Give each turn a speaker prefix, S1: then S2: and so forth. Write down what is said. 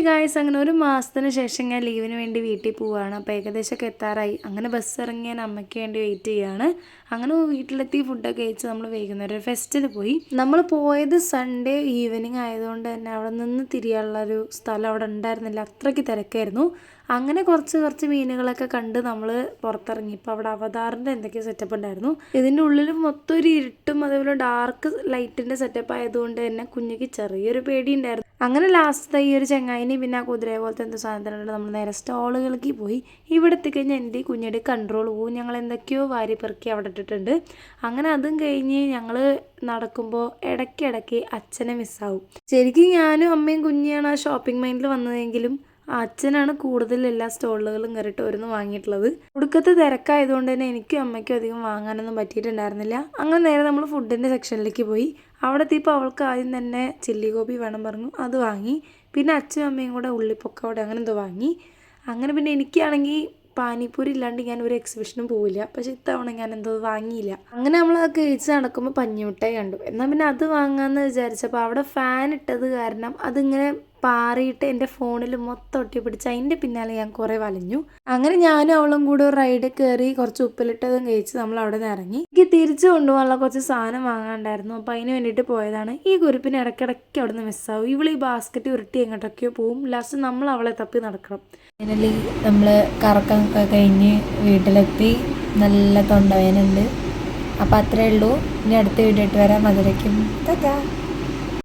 S1: Guys, അങ്ങനെ ഒരു മാസത്തിന് ശേഷം ഞാൻ ലീവിന് വേണ്ടി വീട്ടിൽ പോവുകയാണ്. അപ്പോൾ ഏകദേശമൊക്കെ എത്താറായി. അങ്ങനെ ബസ് ഇറങ്ങി ഞാൻ അമ്മയ്ക്ക് വേണ്ടി വെയിറ്റ് ചെയ്യുകയാണ്. അങ്ങനെ വീട്ടിലെത്തി ഫുഡൊക്കെ കഴിച്ച് നമ്മൾ വൈകുന്നേരം ഒരു ഫെസ്റ്റിന് പോയി. നമ്മൾ പോയത് സൺഡേ ഈവനിങ് ആയതുകൊണ്ട് തന്നെ അവിടെ നിന്ന് തിരിയാനുള്ളൊരു സ്ഥലം അവിടെ ഉണ്ടായിരുന്നില്ല, അത്രയ്ക്ക് തിരക്കായിരുന്നു. അങ്ങനെ കുറച്ച് മീനുകളൊക്കെ കണ്ട് നമ്മൾ പുറത്തിറങ്ങി. ഇപ്പോൾ അവിടെ അവതാറിൻ്റെ എന്തൊക്കെയോ സെറ്റപ്പ് ഉണ്ടായിരുന്നു. ഇതിൻ്റെ ഉള്ളിൽ മൊത്തം ഒരു ഇരുട്ടും അതേപോലെ ഡാർക്ക് ലൈറ്റിൻ്റെ സെറ്റപ്പ് ആയതുകൊണ്ട് തന്നെ കുഞ്ഞിക്ക് ചെറിയൊരു പേടി ഉണ്ടായിരുന്നു. അങ്ങനെ ലാസ്റ്റ് ഈ ഒരു ചെങ്ങായിനി പിന്നെ ആ കുതിരയെ പോലത്തെ എന്തോ സാധനത്തിനുണ്ട്. നമ്മൾ നേരെ സ്റ്റോളുകൾക്ക് പോയി. ഇവിടെ എത്തിക്കഴിഞ്ഞാൽ എൻ്റെ കുഞ്ഞിയുടെ കൺട്രോൾ പോവും. ഞങ്ങൾ എന്തൊക്കെയോ വാരി പെറുക്കി അവിടെ ഇട്ടിട്ടുണ്ട്. അങ്ങനെ അതും കഴിഞ്ഞ് ഞങ്ങൾ നടക്കുമ്പോൾ ഇടയ്ക്കിടയ്ക്ക് അച്ഛനെ മിസ്സാവും. ശരിക്കും ഞാനും അമ്മയും കുഞ്ഞിയാണ് ആ ഷോപ്പിംഗ് മൈൻഡിൽ വന്നതെങ്കിലും അച്ഛനാണ് കൂടുതൽ എല്ലാ സ്റ്റോളുകളും കയറിയിട്ട് ഓരോന്ന് വാങ്ങിയിട്ടുള്ളത്. ഒടുക്കത്തെ തിരക്കായതുകൊണ്ട് തന്നെ എനിക്കും അമ്മയ്ക്കും അധികം വാങ്ങാനൊന്നും പറ്റിയിട്ടുണ്ടായിരുന്നില്ല. അങ്ങനെ നേരെ നമ്മൾ ഫുഡിൻ്റെ സെക്ഷനിലേക്ക് പോയി. അവിടെ എത്തിയപ്പോൾ അവൾക്ക് ആദ്യം തന്നെ ചില്ലി ഗോപി വേണം പറഞ്ഞു, അത് വാങ്ങി. പിന്നെ അച്ഛനും അമ്മയും കൂടെ ഉള്ളിപ്പൊക്കോടെ അങ്ങനെ എന്തോ വാങ്ങി. അങ്ങനെ പിന്നെ എനിക്കാണെങ്കിൽ പാനിപ്പൂരി ഇല്ലാണ്ട് ഞാൻ ഒരു എക്സിബിഷനും പോവില്ല. പക്ഷെ ഇത്തവണ ഞാൻ എന്തോ വാങ്ങിയില്ല. അങ്ങനെ നമ്മളതൊക്കെ കഴിച്ച് നടക്കുമ്പോൾ പഞ്ഞിമുട്ടായി കണ്ടു. എന്നാൽ പിന്നെ അത് വാങ്ങാമെന്ന് വിചാരിച്ചപ്പോൾ അവിടെ ഫാൻ ഇട്ടത് കാരണം അതിങ്ങനെ പാറിയിട്ട് എൻ്റെ ഫോണിൽ മൊത്തം ഒട്ടി പിടിച്ച് അതിൻ്റെ പിന്നാലെ ഞാൻ കുറേ വലഞ്ഞു. അങ്ങനെ ഞാനും അവളും കൂടെ ഒരു റൈഡ് കയറി കുറച്ച് ഉപ്പിലിട്ടതും കഴിച്ച് നമ്മൾ അവിടെ നിന്ന് ഇറങ്ങി. എനിക്ക് തിരിച്ചു കൊണ്ടുപോകാനുള്ള കുറച്ച് സാധനം വാങ്ങാണ്ടായിരുന്നു. അപ്പോൾ അതിന് വേണ്ടിയിട്ട് പോയതാണ്. ഈ കുരുപ്പിന് ഇടയ്ക്കിടയ്ക്ക് അവിടെ നിന്ന് മിസ്സാവും. ഇവൾ ഈ ബാസ്ക്കറ്റ് ഉരുട്ടി എങ്ങോട്ടൊക്കെയോ പോവും. ലാസ്റ്റ് നമ്മൾ അവളെ തപ്പി നടക്കണം.
S2: ഫൈനലി നമ്മൾ കറക്കമൊക്കെ കഴിഞ്ഞ് വീട്ടിലെത്തി. നല്ല തൊണ്ടവേനുണ്ട്. അപ്പോൾ അത്രയേ ഉള്ളൂ. ഇനി അടുത്ത വീഡിയോ ഇട്ട് വരാം. അതുവരേക്കും ടാറ്റാ.